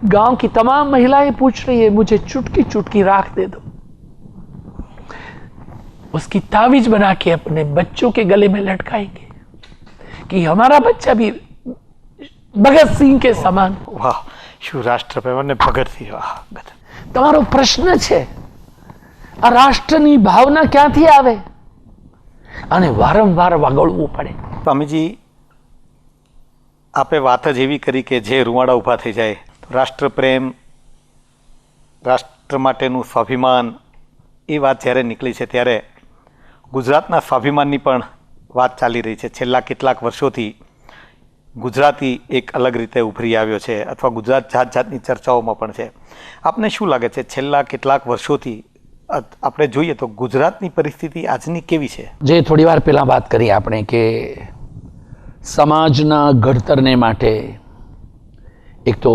गांव की तमाम महिलाएं पूछ रही है, मुझे चुटकी चुटकी राख दे दो, उसकी तावीज बना के अपने बच्चों के गले में लटकाएंगे कि हमारा बच्चा भी भगत सिंह के समान। वाह, શું રાષ્ટ્રપ્રેમ અને ભગતસિંહ! વાહ. તમારો પ્રશ્ન છે આ રાષ્ટ્રની ભાવના ક્યાંથી આવે અને વારંવાર વગોળવું પડે? સ્વામીજી, આપે વાત જ એવી કરી કે જે રૂવાડા ઊભા થઈ જાય. રાષ્ટ્રપ્રેમ, રાષ્ટ્ર માટેનું સ્વાભિમાન, એ વાત જ્યારે નીકળી છે ત્યારે ગુજરાતના સ્વાભિમાનની પણ વાત ચાલી રહી છે. છેલ્લા કેટલાક વર્ષોથી ગુજરાતી એક અલગ રીતે ઉભરી આવ્યો છે, અથવા ગુજરાત જાત જાતની ચર્ચાઓમાં પણ છે. આપને શું લાગે છે, છેલ્લા કેટલાક વર્ષોથી આપણે જોઈએ તો ગુજરાતની પરિસ્થિતિ આજની કેવી છે? જે થોડી વાર પહેલાં વાત કરી આપણે કે સમાજના ઘડતરને માટે એક તો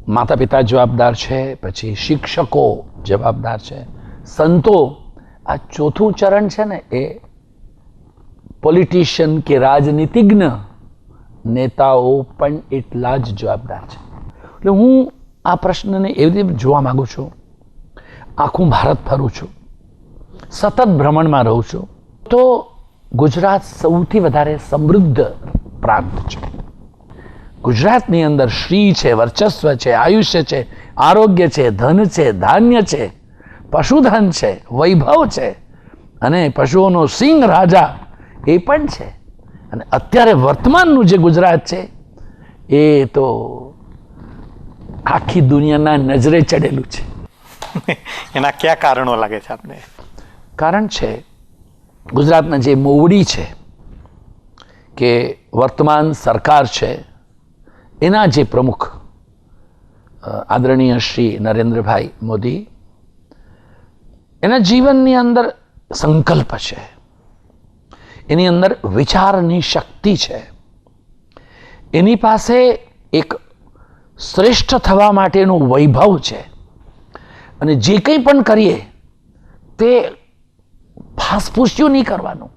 માતા પિતા જવાબદાર છે, પછી શિક્ષકો જવાબદાર છે, સંતો, આ ચોથું ચરણ છે ને એ પોલિટિશિયન કે રાજનીતિજ્ઞ નેતાઓ પણ એટલા જ જવાબદાર છે. એટલે હું આ પ્રશ્નને એવી રીતે જોવા માગું છું. આખું ભારત ફરું છું, સતત ભ્રમણમાં રહું છું, તો ગુજરાત સૌથી વધારે સમૃદ્ધ પ્રાંત છે. ગુજરાતની અંદર શ્રી છે, વર્ચસ્વ છે, આયુષ્ય છે, આરોગ્ય છે, ધન છે, ધાન્ય છે, પશુધન છે, વૈભવ છે, અને પશુઓનો સિંહ રાજા એ પણ છે. અને અત્યારે વર્તમાનનું જે ગુજરાત છે એ તો આખી દુનિયાના નજરે ચડેલું છે. એના કયા કારણો લાગે છે આપને? કારણ છે ગુજરાતના જે મોવડી છે કે વર્તમાન સરકાર છે, એના જે પ્રમુખ આદરણીય શ્રી નરેન્દ્રભાઈ મોદી, એના જીવનની અંદર સંકલ્પ છે, એની અંદર વિચારની શક્તિ છે, એની પાસે એક શ્રેષ્ઠ થવા માટેનું વૈભવ છે. અને જે કંઈ પણ કરીએ તે ફાસફૂસ્યું નહીં કરવાનું,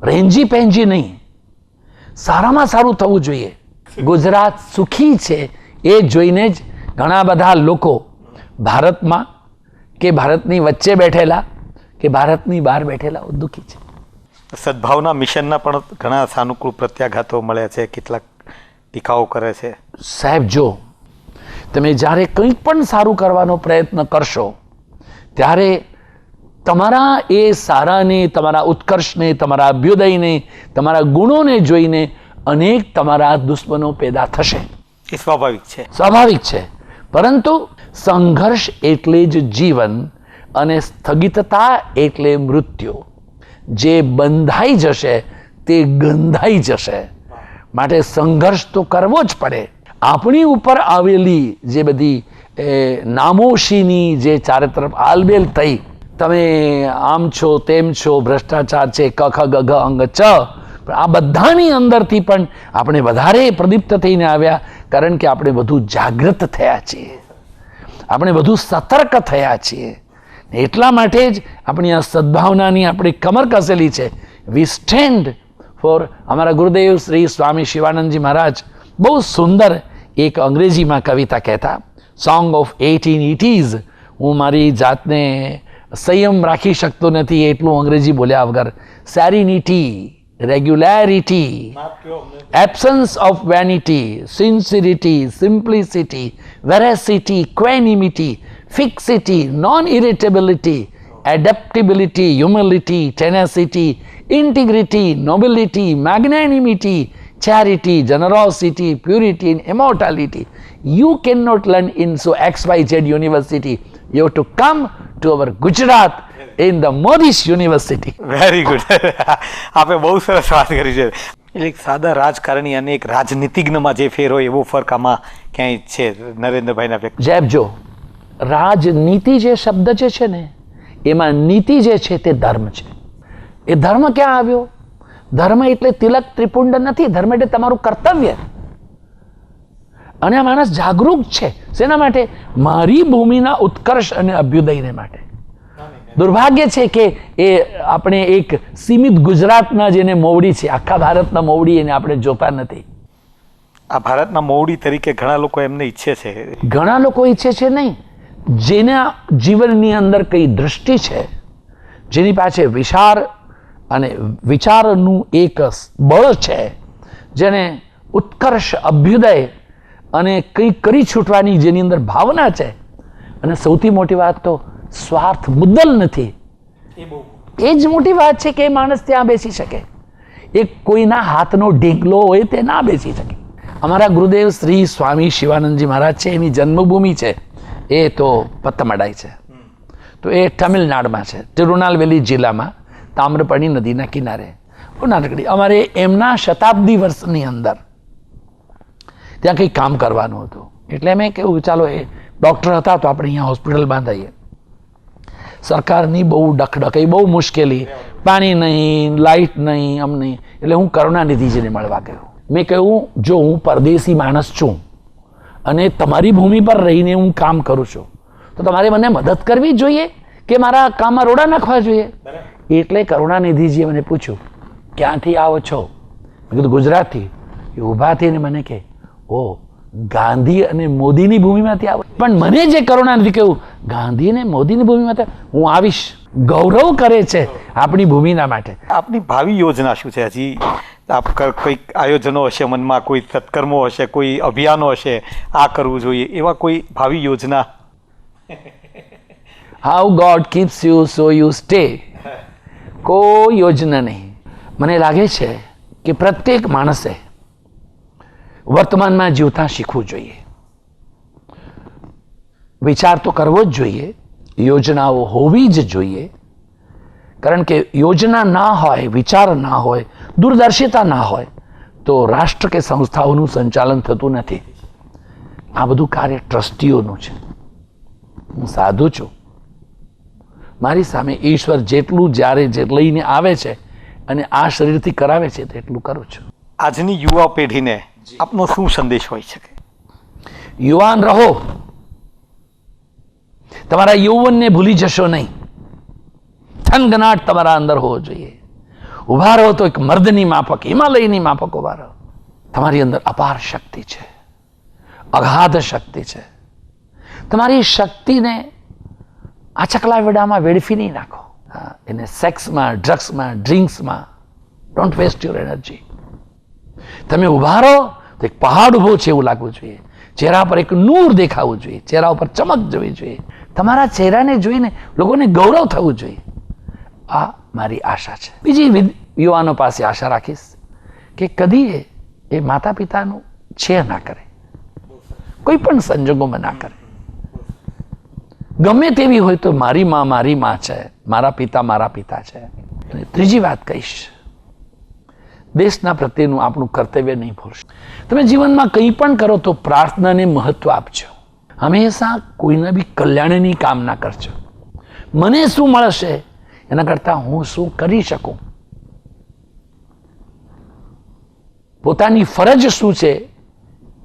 રેંજી પેંજી નહીં, સારામાં સારું થવું જોઈએ. ગુજરાત સુખી છે એ જોઈને જ ઘણા બધા લોકો ભારતમાં કે ભારતની વચ્ચે બેઠેલા કે ભારતની બહાર બેઠેલા દુઃખી છે. સદભાવના મિશનના પણ ઘણા સાનુકૂળ પ્રત્યાઘાતો મળ્યા છે, કેટલાક ટીકાઓ કરે છે. સાહેબ, જો તમે જ્યારે કંઈ પણ સારું કરવાનો પ્રયત્ન કરશો ત્યારે તમારા એ સારાને, તમારા ઉત્કર્ષને, તમારા અભ્યુદયને, તમારા ગુણોને જોઈને અનેક તમારા દુશ્મનો પેદા થશે. એ સ્વાભાવિક છે, સ્વાભાવિક છે. પરંતુ સંઘર્ષ એટલે જ જીવન અને સ્થગિતતા એટલે મૃત્યુ. જે બંધાઈ જશે તે ગંધાઈ જશે. માટે સંઘર્ષ તો કરવો જ પડે. આપણી ઉપર આવેલી જે બધી નામોશીની જે ચારે તરફ આલબેલ થઈ, તમે આમ છો, તેમ છો, ભ્રષ્ટાચાર છે, ક ખ ગ ઘ અંગ ચ, આ બધાની અંદરથી પણ આપણે વધારે પ્રદીપ્ત થઈને આવ્યા, કારણ કે આપણે વધુ જાગૃત થયા છીએ, આપણે વધુ સતર્ક થયા છીએ. એટલા માટે જ આપણી આ સદભાવનાની આપણી કમર કસેલી છે. વી સ્ટેન્ડ ફોર. અમારા ગુરુદેવ શ્રી સ્વામી શિવાનંદજી મહારાજ બહુ સુંદર એક અંગ્રેજીમાં કવિતા કહેતા, સોંગ ઓફ 1880s. હું મારી જાતને સંયમ રાખી શકતો નથી એટલું અંગ્રેજી બોલ્યા વગર. Serenity, regularity, absence of vanity, sincerity, simplicity, veracity, equanimity, fixity, non-irritability, adaptability, humility, tenacity, integrity, nobility, magnanimity, charity, generosity, purity, and immortality. You cannot learn in so XYZ university. You have to come to our Gujarat in the Modi's University. Very good. આપણે બહુ સરસ વાત કરી છે. એટલે એક સાદા રાજકારણી અને એક રાજનીતિજ્ઞમાં જે ફેર હોય એવો ફરક આમાં ક્યાંય છે નરેન્દ્રભાઈના વ્યક્તિ? જેબ જો રાજનીતિ જે શબ્દ જે છે ને એમાં નીતિ જે છે તે ધર્મ છે. એ ધર્મ ક્યાં આવ્યો? ધર્મ એટલે તિલક ત્રિપુંડ નથી. ધર્મ એટલે તમારું કર્તવ્ય. અને આ માણસ જાગૃત છે શેના માટે? મારી ભૂમિના ઉત્કર્ષ અને અભ્યુદયને માટે. દુર્ભાગ્ય છે કે એ આપણે એક સીમિત ગુજરાતના જેને મોવડી છે, આખા ભારતના મોવડી એને આપણે જોતા નથી. આ ભારતના મોવડી તરીકે ઘણા લોકો એમને ઈચ્છે છે. ઘણા લોકો ઈચ્છે છે નહીં, જેના જીવનની અંદર કઈ દૃષ્ટિ છે, જેની પાસે અને વિચારનું એક બળ છે, જેને ઉત્કર્ષ અભ્યુદય અને કંઈ કરી છૂટવાની જેની અંદર ભાવના છે, અને સૌથી મોટી વાત તો સ્વાર્થ મુદ્દલ નથી. એ જ મોટી વાત છે કે એ માણસ ત્યાં બેસી શકે. એ કોઈના હાથનો ઢીંગલો હોય તે ના બેસી શકે. અમારા ગુરુદેવ શ્રી સ્વામી શિવાનંદજી મહારાજ છે, એની જન્મભૂમિ છે એ તો પત્તમડાઈ છે. તો એ તમિલનાડુમાં છે, તિરુનાલવેલી જિલ્લામાં, તામ્રપર્ણી નદીના કિનારે. નાનકડી અમારે એમના શતાબ્દી વર્ષની અંદર ત્યાં કંઈક કામ કરવાનું હતું. એટલે મેં કહ્યું ચાલો, એ ડૉક્ટર હતા તો આપણે અહીંયા હોસ્પિટલ બાંધાઈએ. સરકારની બહુ ડખડક, બહુ મુશ્કેલી, પાણી નહીં, લાઇટ નહીં, આમ નહીં. એટલે હું કરુણાનિધિજીને મળવા ગયો. મેં કહ્યું જો હું પરદેશી માણસ છું અને તમારી ભૂમિ પર રહીને હું કામ કરું છું, તો તમારે મને મદદ કરવી જોઈએ કે મારા કામમાં રોડા નાખવા જોઈએ? એટલે કરુણાનિધિજીએ મને પૂછ્યું ક્યાંથી આવો છો? મેં કીધું ગુજરાતથી. એ ઊભા થઈને મને કહે ઓ ગાંધી અને મોદીની ભૂમિમાંથી આવો. પણ મને જે કરુણાનિધિ કહ્યું ગાંધી અને મોદીની ભૂમિમાંથી હું આવીશ, ગૌરવ કરે છે આપણી ભૂમિના માટે. આપની ભાવિ યોજના શું છે? હજી આપ કોઈક આયોજનો હશે મનમાં, કોઈ સત્કર્મો હશે, કોઈ અભિયાનો હશે, આ કરવું જોઈએ, એવા કોઈ ભાવિ યોજના? How God keeps you so you stay. કોઈ યોજના નહીં. મને લાગે છે કે પ્રત્યેક માણસે વર્તમાનમાં જીવતા શીખવું જોઈએ. વિચાર તો કરવો જ જોઈએ, યોજનાઓ હોવી જ જોઈએ. કારણ કે યોજના ના હોય, વિચાર ના હોય, દૂરદર્શિતા ના હોય તો રાષ્ટ્ર કે સંસ્થાઓનું સંચાલન થતું નથી. આ બધું કાર્ય ટ્રસ્ટીઓનું છે. હું સાધુ છું, મારી સામે ઈશ્વર જેટલું જ્યારે લઈને આવે છે અને આ શરીરથી કરાવે છે તેટલું કરું છું. આજની યુવા પેઢીને આપનો શું સંદેશ હોઈ શકે? યુવાન રહો, તમારા યૌવનને ભૂલી જશો નહીં. થનગનાટ તમારા અંદર હોવો જોઈએ. ઉભા રહો તો એક મર્દની માફક, હિમાલયની માફક ઉભા રહો. તમારી અંદર અપાર શક્તિ છે, અગાધ શક્તિ છે. તમારી શક્તિને આ ચકલા વેડામાં વેડફી નહીં નાખો. એને સેક્સમાં, ડ્રગ્સમાં, ડ્રિંક્સમાં ડોન્ટ વેસ્ટ યોર એનર્જી. તમે ઉભા રહો તો એક પહાડ ઉભો છે એવું લાગવું જોઈએ. ચહેરા પર એક નૂર દેખાવું જોઈએ, ચહેરા ઉપર ચમક જોવી જોઈએ. તમારા ચહેરાને જોઈને લોકોને ગૌરવ થવું જોઈએ. આ મારી આશા છે. બીજી યુવાનો પાસે આશા રાખીશ કે કદી એ માતા પિતાનું છે ના કરે, કોઈ પણ સંજોગોમાં ના કરે. ગમે તેવી હોય તો મારી માં છે, મારા પિતા છે. અને ત્રીજી વાત કહીશ, દેશના પ્રત્યેનું આપણું કર્તવ્ય નહીં ભૂલશો. તમે જીવનમાં કંઈ પણ કરો તો પ્રાર્થનાને મહત્વ આપજો. હંમેશા કોઈના બી કલ્યાણની કામના કરજો. મને શું મળશે એના કરતાં હું શું કરી શકું, પોતાની ફરજ શું છે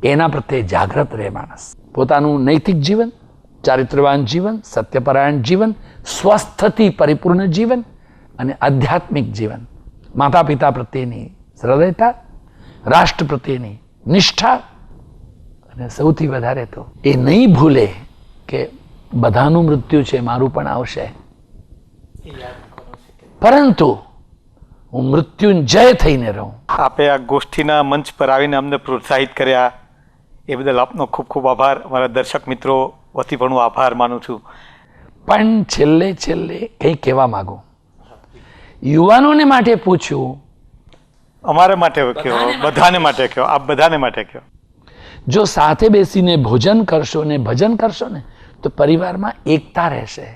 એના પ્રત્યે જાગૃત રહે માણસ. પોતાનું નૈતિક જીવન, ચારિત્રવાન જીવન, સત્યપરાયણ જીવન, સ્વસ્થથી પરિપૂર્ણ જીવન અને આધ્યાત્મિક જીવન, માતા પિતા પ્રત્યેની હૃદયતા, રાષ્ટ્ર પ્રત્યેની નિષ્ઠા, અને સૌથી વધારે તો એ નહીં ભૂલે કે બધાનું મૃત્યુ છે, મારું પણ આવશે, પરંતુ હું મૃત્યુંજય થઈને રહું. આપે આ ગોષ્ઠીના મંચ પર આવીને અમને પ્રોત્સાહિત કર્યા એ બદલ આપનો ખૂબ ખૂબ આભાર. અમારા દર્શક મિત્રો વતી પણ હું આભાર માનું છું. પણ છેલ્લે કંઈ કહેવા માંગુ, યુવાનોને માટે પૂછ્યું, અમારે માટે કયો, બધાને માટે કયો, આપ બધાને માટે કયો. જો સાથે બેસીને ભોજન કરશો ને ભજન કરશો ને તો પરિવારમાં એકતા રહેશે.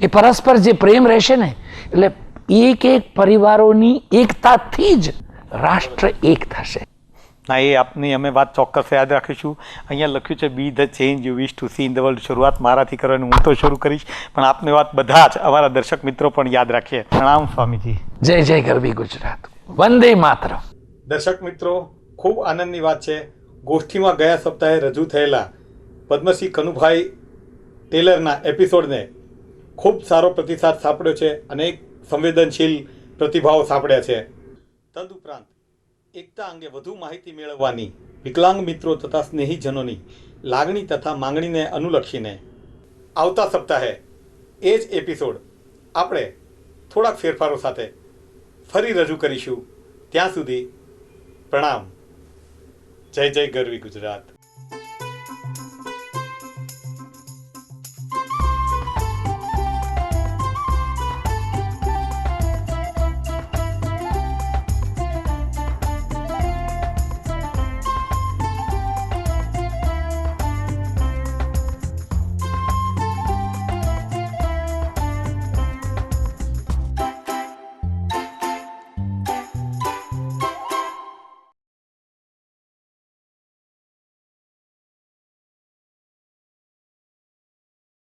એ પરસ્પર જે પ્રેમ રહેશે ને, એટલે એક પરિવારોની એકતાથી જ રાષ્ટ્ર એક થશે. ના, એ આપની અમે વાત ચોક્કસ યાદ રાખીશું. અહીંયા લખ્યું છે બી the change you wish two C in the world. શરૂઆત મારાથી કરવાની હું તો શરૂ કરીશ, પણ આપની વાત બધા જ અમારા દર્શક મિત્રો પણ યાદ રાખીએ. પ્રણામ સ્વામીજી. જય જય ગરવી ગુજરાત, વંદે માતરમ. દર્શક મિત્રો, ખૂબ આનંદની વાત છે. ગોષ્ઠીમાં ગયા સપ્તાહે રજૂ થયેલા પદ્મશ્રી કનુભાઈ ટેલરના એપિસોડને ખૂબ સારો પ્રતિસાદ સાંપડ્યો છે, અનેક સંવેદનશીલ પ્રતિભાવો સાંપડ્યા છે. તદુપરાંત એકતા અંગે વધુ માહિતી મેળવવાની વિકલાંગ મિત્રો તથા સ્નેહીજનોની લાગણી તથા માંગણીને અનુલક્ષીને આવતા સપ્તાહે એ જ એપિસોડ આપણે થોડાક ફેરફારો સાથે ફરી રજૂ કરીશું. ત્યાં સુધી પ્રણામ. જય જય ગરવી ગુજરાત.